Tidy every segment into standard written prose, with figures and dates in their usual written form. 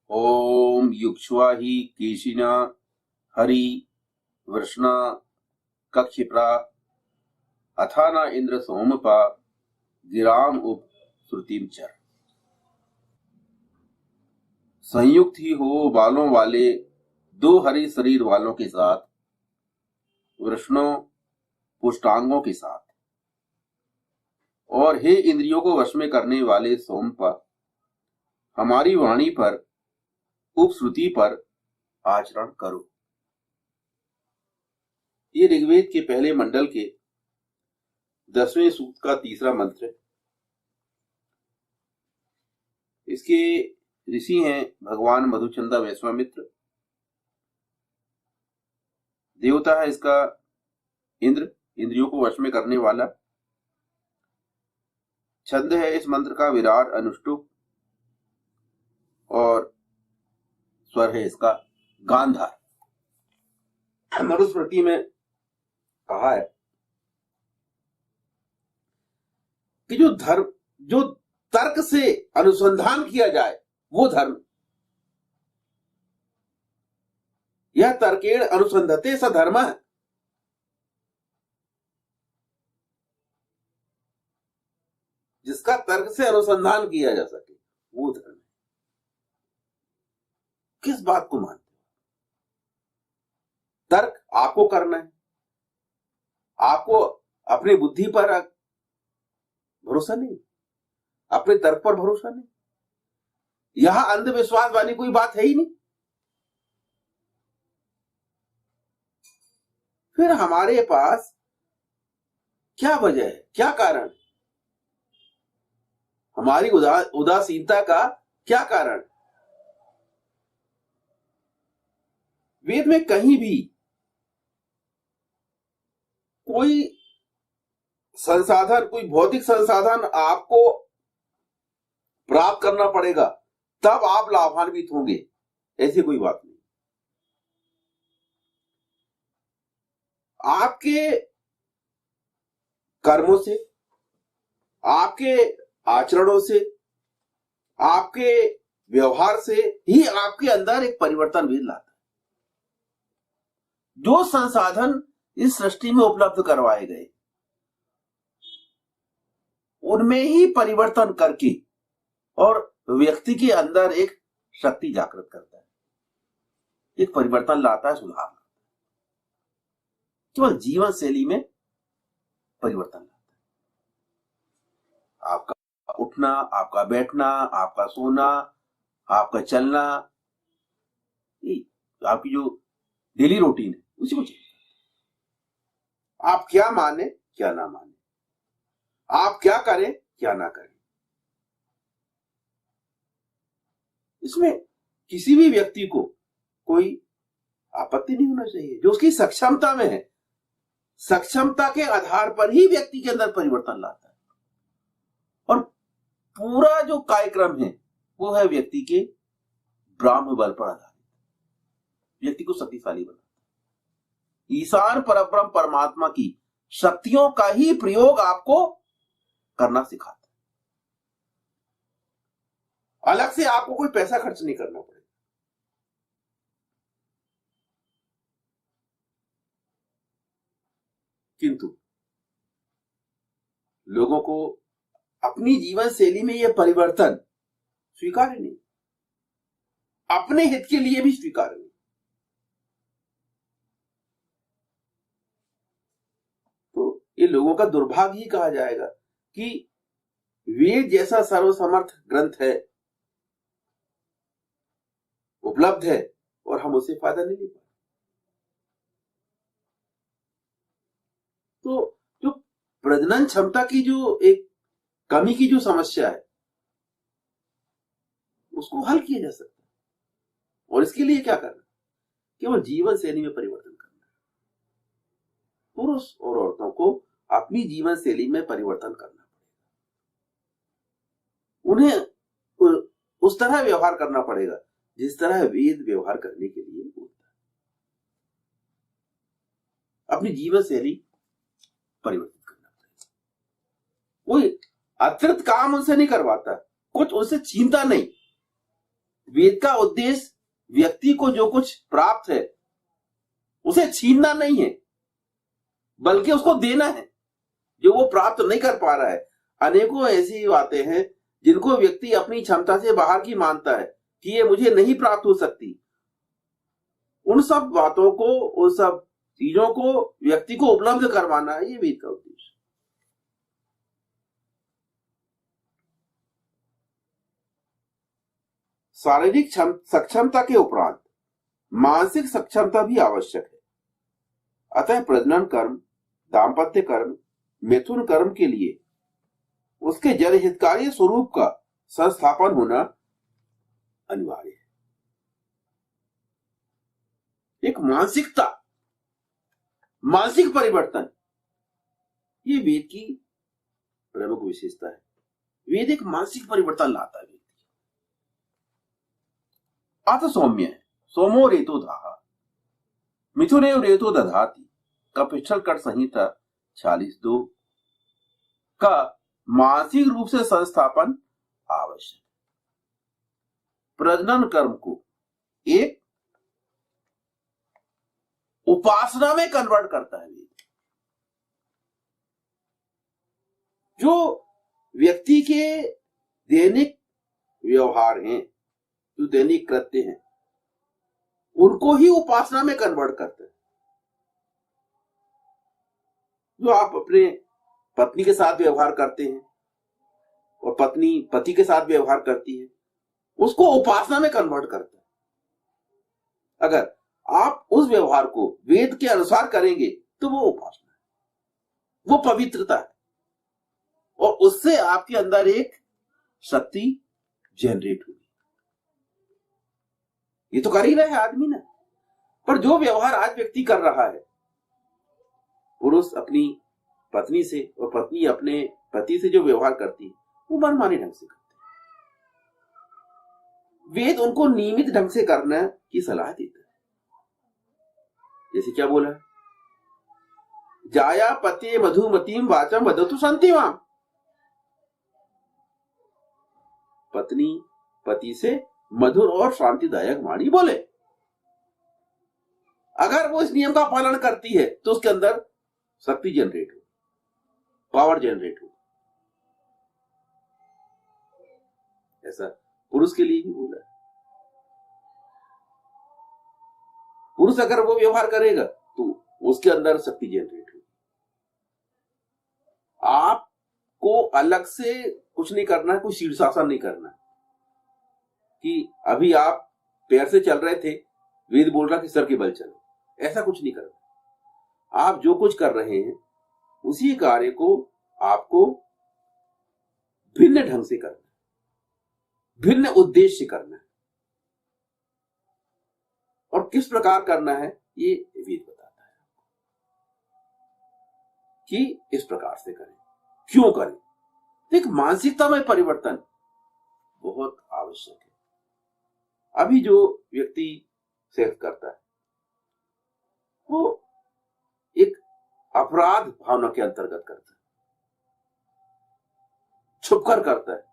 ओम युक्ष्वाहि केशिना हरि वृष्णा कक्षिप्रा अथाना इंद्र सोमपा गिराम उप श्रुतिम चर। संयुक्त ही हो बालों वाले दो हरि शरीर वालों के साथ, वृषणों पुष्टांगों के साथ, और हे इंद्रियों को वश में करने वाले सोमपा, हमारी वाणी पर उपश्रुति पर आचरण करो। ये ऋग्वेद के पहले मंडल के 10वें सूक्त का तीसरा मंत्र है। इसके ऋषि हैं भगवान मधुचंदा वैश्वामित्र। देवता है इसका इंद्र, इंद्रियों को वश में करने वाला। छंद है इस मंत्र का विराट अनुष्टुप, और स्वर है इसका गांधार। मनुस्मृति में कहा है कि जो तर्क से अनुसंधान किया जाए वो धर्म, यह तर्केण अनुसंधते स धर्म है। जिसका तर्क से अनुसंधान किया जा सके वो धर्म है। किस बात को मानते हो? तर्क आपको करना है, आपको अपनी बुद्धि पर भरोसा नहीं, अपने तर्क पर भरोसा नहीं। यहां अंधविश्वास वाली कोई बात है ही नहीं। फिर हमारे पास क्या वजह है, क्या कारण, हमारी उदासीनता का क्या कारण? वेद में कहीं भी कोई संसाधन, कोई भौतिक संसाधन आपको प्राप्त करना पड़ेगा तब आप लाभान्वित होंगे, ऐसी कोई बात नहीं। आपके कर्मों से, आपके आचरणों से, आपके व्यवहार से ही आपके अंदर एक परिवर्तन भी लाता है। जो संसाधन इस सृष्टि में उपलब्ध करवाए गए उनमें ही परिवर्तन करके और व्यक्ति के अंदर एक शक्ति जागृत करता है, एक परिवर्तन लाता है, सुधार लाता है। केवल जीवन शैली में परिवर्तन लाता है। आपका उठना, आपका बैठना, आपका सोना, आपका चलना, आपकी जो डेली रूटीन है उसी को चाहिए। आप क्या माने क्या ना माने, आप क्या करें क्या ना करें, इसमें किसी भी व्यक्ति को कोई आपत्ति नहीं होना चाहिए। जो उसकी सक्षमता में है, सक्षमता के आधार पर ही व्यक्ति के अंदर परिवर्तन लाता है। और पूरा जो कार्यक्रम है वो है व्यक्ति के ब्राह्म बल पर आधारित, व्यक्ति को शक्तिशाली बनाता है। ईशान परब्रह्म परमात्मा की शक्तियों का ही प्रयोग आपको करना सिखाता है। अलग से आपको कोई पैसा खर्च नहीं करना पड़ेगा। किंतु लोगों को अपनी जीवन शैली में यह परिवर्तन स्वीकार्य नहीं, अपने हित के लिए भी स्वीकार्य नहीं। तो ये लोगों का दुर्भाग्य ही कहा जाएगा कि वेद जैसा सर्वसमर्थ ग्रंथ है, उपलब्ध है, और हम उससे फायदा नहीं ले पाते। तो जो प्रजनन क्षमता की जो एक कमी की जो समस्या है उसको हल किया जा सकता है। और इसके लिए क्या करना? केवल जीवन शैली में परिवर्तन करना है। पुरुष और औरतों को अपनी जीवन शैली में परिवर्तन करना पड़ेगा। उन्हें उस तरह व्यवहार करना पड़ेगा जिस तरह वेद व्यवहार करने के लिए बोलता है। अपनी जीवन शैली परिवर्तित करना पड़ेगा। कोई अतिरिक्त काम उनसे नहीं करवाता, कुछ उनसे छीनता नहीं। वेद का उद्देश्य व्यक्ति को जो कुछ प्राप्त है उसे छीनना नहीं है, बल्कि उसको देना है जो वो प्राप्त नहीं कर पा रहा है। अनेकों ऐसी बातें हैं जिनको व्यक्ति अपनी क्षमता से बाहर की मानता है कि ये मुझे नहीं प्राप्त हो सकती। उन सब बातों को, उन सब चीजों को व्यक्ति को उपलब्ध करवाना है, ये वेद का उद्देश्य। शारीरिक सक्षमता के उपरांत मानसिक सक्षमता भी आवश्यक है। अतः प्रजनन कर्म, दाम्पत्य कर्म, मिथुन कर्म के लिए उसके जनहितकारी स्वरूप का संस्थापन होना अनिवार्य है। एक मानसिकता, मानसिक परिवर्तन, ये वेद की प्रमुख विशेषता है। वेद एक मानसिक परिवर्तन लाता है। अथ सौम्य है, सोमो रेतो धाहा, मिथुनेव रेतो दधाति का पिछल कर संहिता 46:2 का मानसिक रूप से संस्थापन आवश्यक। प्रजनन कर्म को एक उपासना में कन्वर्ट करता है। जो व्यक्ति के दैनिक व्यवहार हैं, जो दैनिक कृत्य हैं, उनको ही उपासना में कन्वर्ट करते हैं। जो आप अपने पत्नी के साथ व्यवहार करते हैं और पत्नी पति के साथ व्यवहार करती है, उसको उपासना में कन्वर्ट करते हैं। अगर आप उस व्यवहार को वेद के अनुसार करेंगे तो वो उपासना है, वो पवित्रता है, और उससे आपके अंदर एक शक्ति जनरेट होगी। ये तो कर ही रहा है आदमी ना। पर जो व्यवहार आज व्यक्ति कर रहा है, पुरुष अपनी पत्नी से और पत्नी अपने पति से जो व्यवहार करती है, वो मनमाने ढंग से करते हैं। वेद उनको नियमित ढंग से करने की सलाह देता है। जैसे क्या बोला, जाया पते मधुमतीम वाचम वदतु शांतिमाम। पत्नी पति से मधुर और शांतिदायक वाणी बोले। अगर वो इस नियम का पालन करती है तो उसके अंदर शक्ति जनरेट हो, पावर जनरेट हो। ऐसा पुरुष के लिए भी बोला है। पुरुष अगर वो व्यवहार करेगा तो उसके अंदर शक्ति जनरेट होगी। आपको अलग से कुछ नहीं करना है, कोई शीर्षासन नहीं करना है कि अभी आप पैर से चल रहे थे, वेद बोल रहा कि सर के बल चलो। ऐसा कुछ नहीं करना। आप जो कुछ कर रहे हैं उसी कार्य को आपको भिन्न ढंग से करना है, भिन्न उद्देश्य से करना है। और किस प्रकार करना है ये वेद बताता है कि इस प्रकार से करें, क्यों करें। तो एक मानसिकता में परिवर्तन बहुत आवश्यक है। अभी जो व्यक्ति सेक्स करता है वो एक अपराध भावना के अंतर्गत करता है, छुपकर करता है,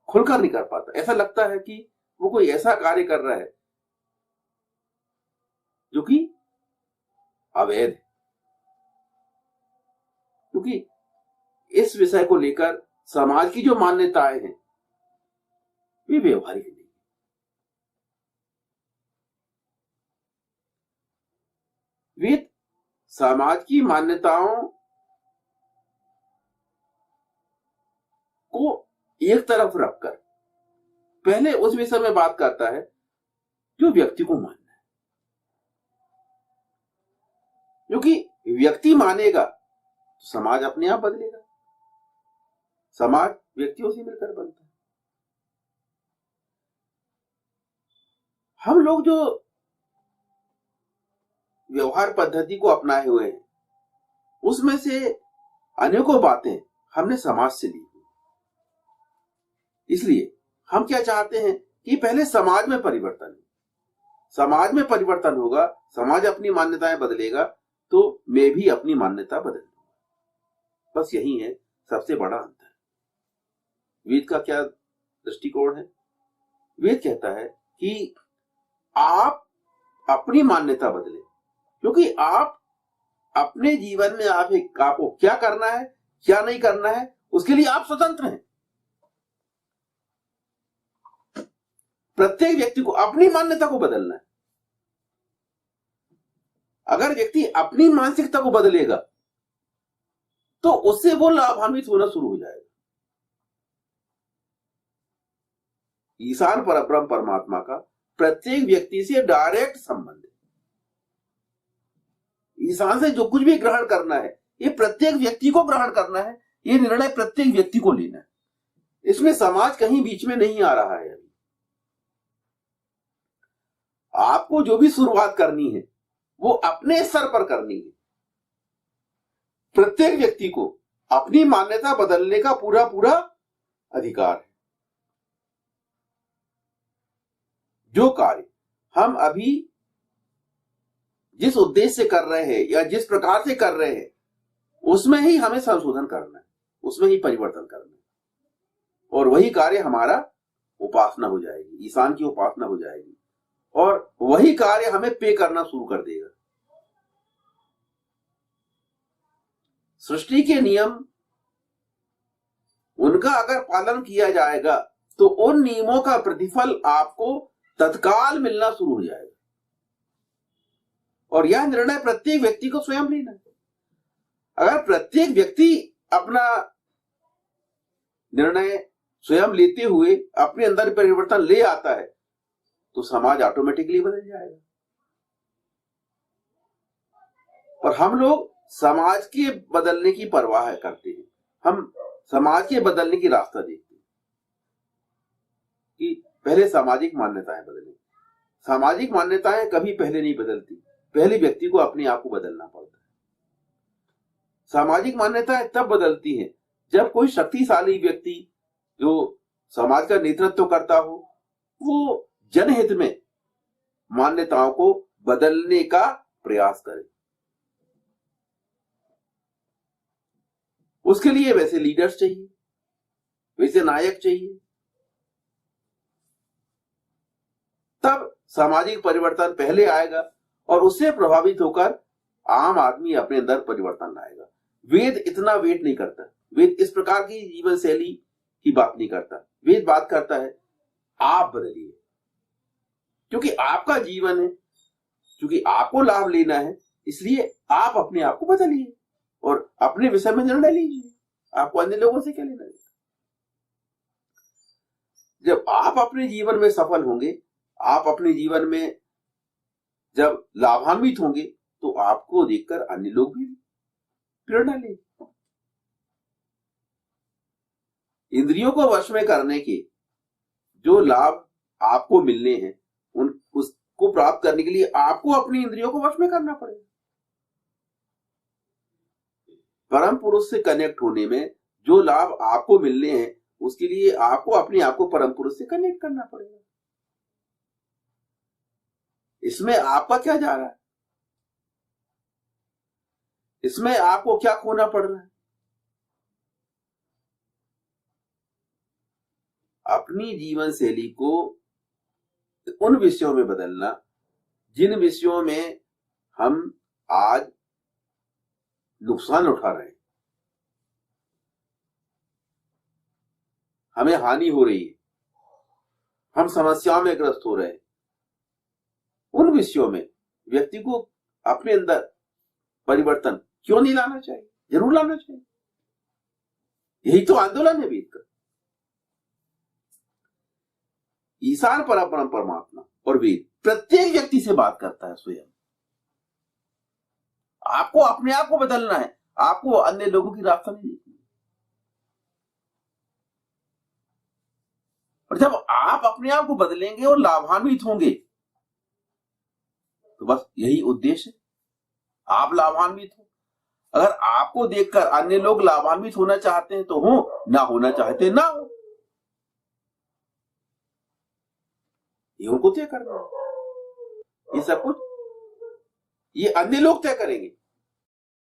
खुलकर नहीं कर पाता। ऐसा लगता है कि वो कोई ऐसा कार्य कर रहा है जो कि अवैध है, क्योंकि इस विषय को लेकर समाज की जो मान्यताएं हैं वे व्यवहारिक नहीं। वेद समाज की मान्यताओं को एक तरफ रखकर पहले उस विषय में बात करता है जो व्यक्ति को मानना है। क्योंकि व्यक्ति मानेगा तो समाज अपने आप बदलेगा। समाज व्यक्तियों से मिलकर बनता है। हम लोग जो व्यवहार पद्धति को अपनाए हुए हैं उसमें से अनेकों बातें हमने समाज से ली। इसलिए हम क्या चाहते हैं कि पहले समाज में परिवर्तन हो। समाज में परिवर्तन होगा, समाज अपनी मान्यताएं बदलेगा तो मैं भी अपनी मान्यता बदल दूंगा। बस यही है सबसे बड़ा अंतर। वेद का क्या दृष्टिकोण है। वेद कहता है कि आप अपनी मान्यता बदले, क्योंकि आप अपने जीवन में आपको क्या करना है क्या नहीं करना है उसके लिए आप स्वतंत्र हैं। प्रत्येक व्यक्ति को अपनी मान्यता को बदलना है। अगर व्यक्ति अपनी मानसिकता को बदलेगा तो उससे वो लाभान्वित होना शुरू हो जाएगा। ईशान परब्रह्म परमात्मा का प्रत्येक व्यक्ति से डायरेक्ट संबंध है। ईशान से जो कुछ भी ग्रहण करना है ये प्रत्येक व्यक्ति को ग्रहण करना है, ये निर्णय प्रत्येक व्यक्ति को लेना है। इसमें समाज कहीं बीच में नहीं आ रहा है। अभी आपको जो भी शुरुआत करनी है वो अपने स्तर पर करनी है। प्रत्येक व्यक्ति को अपनी मान्यता बदलने का पूरा पूरा अधिकार है। जो कार्य हम अभी जिस उद्देश्य से कर रहे हैं या जिस प्रकार से कर रहे हैं उसमें ही हमें संशोधन करना है, उसमें ही परिवर्तन करना है, और वही कार्य हमारा उपासना हो जाएगी, ईशान की उपासना हो जाएगी, और वही कार्य हमें पे करना शुरू कर देगा। सृष्टि के नियम उनका अगर पालन किया जाएगा तो उन नियमों का प्रतिफल आपको तत्काल मिलना शुरू हो जाएगा, और यह निर्णय प्रत्येक व्यक्ति को स्वयं लेना है। अगर प्रत्येक व्यक्ति अपना निर्णय स्वयं लेते हुए अपने अंदर परिवर्तन ले आता है तो समाज ऑटोमेटिकली बदल जाएगा। और हम लोग समाज के बदलने की परवाह करते हैं, हम समाज के बदलने की रास्ता देखते हैं कि पहले सामाजिक मान्यताएं बदलें। सामाजिक मान्यताएं कभी पहले नहीं बदलती, पहले व्यक्ति को अपने आप को बदलना पड़ता है। सामाजिक मान्यताएं तब बदलती हैं जब कोई शक्तिशाली व्यक्ति जो समाज का नेतृत्व करता हो वो जनहित में मान्यताओं को बदलने का प्रयास करे। उसके लिए वैसे लीडर्स चाहिए, वैसे नायक चाहिए, तब सामाजिक परिवर्तन पहले आएगा और उससे प्रभावित होकर आम आदमी अपने अंदर परिवर्तन लाएगा। वेद इतना वेट नहीं करता, वेद इस प्रकार की जीवन शैली की बात नहीं करता। वेद बात करता है आप बदलिए, क्योंकि आपका जीवन है, क्योंकि आपको लाभ लेना है, इसलिए आप अपने आप को बदलिए और अपने विषय में निर्णय लीजिए। आपको अन्य लोगों से क्या लेना है? जब आप अपने जीवन में सफल होंगे, आप अपने जीवन में जब लाभान्वित होंगे तो आपको देखकर अन्य लोग भी प्रेरणा लेंगे। इंद्रियों को वश में करने के जो लाभ आपको मिलने हैं उसको प्राप्त करने के लिए आपको अपनी इंद्रियों को वश में करना पड़ेगा। परम पुरुष से कनेक्ट होने में जो लाभ आपको मिलने हैं उसके लिए आपको अपने आप को परम पुरुष से कनेक्ट करना पड़ेगा। इसमें आपका क्या जा रहा है? इसमें आपको क्या खोना पड़ रहा है? अपनी जीवन शैली को उन विषयों में बदलना जिन विषयों में हम आज नुकसान उठा रहे हैं, हमें हानि हो रही है, हम समस्याओं में ग्रस्त हो रहे हैं, उन विषयों में व्यक्ति को अपने अंदर परिवर्तन क्यों नहीं लाना चाहिए? जरूर लाना चाहिए। यही तो आंदोलन है वेद का। ईशान परब्रह्म परमात्मा और वेद प्रत्येक व्यक्ति से बात करता है स्वयं। आपको अपने आप को बदलना है, आपको अन्य लोगों की रास्ता नहीं देखनी। और जब आप अपने आप को बदलेंगे और लाभान्वित होंगे तो बस यही उद्देश्य है, आप लाभान्वित हो। अगर आपको देखकर अन्य लोग लाभान्वित होना चाहते हैं तो हो, ना होना चाहते ना हो, ये उनको तय करना है। ये सब कुछ ये अन्य लोग तय करेंगे।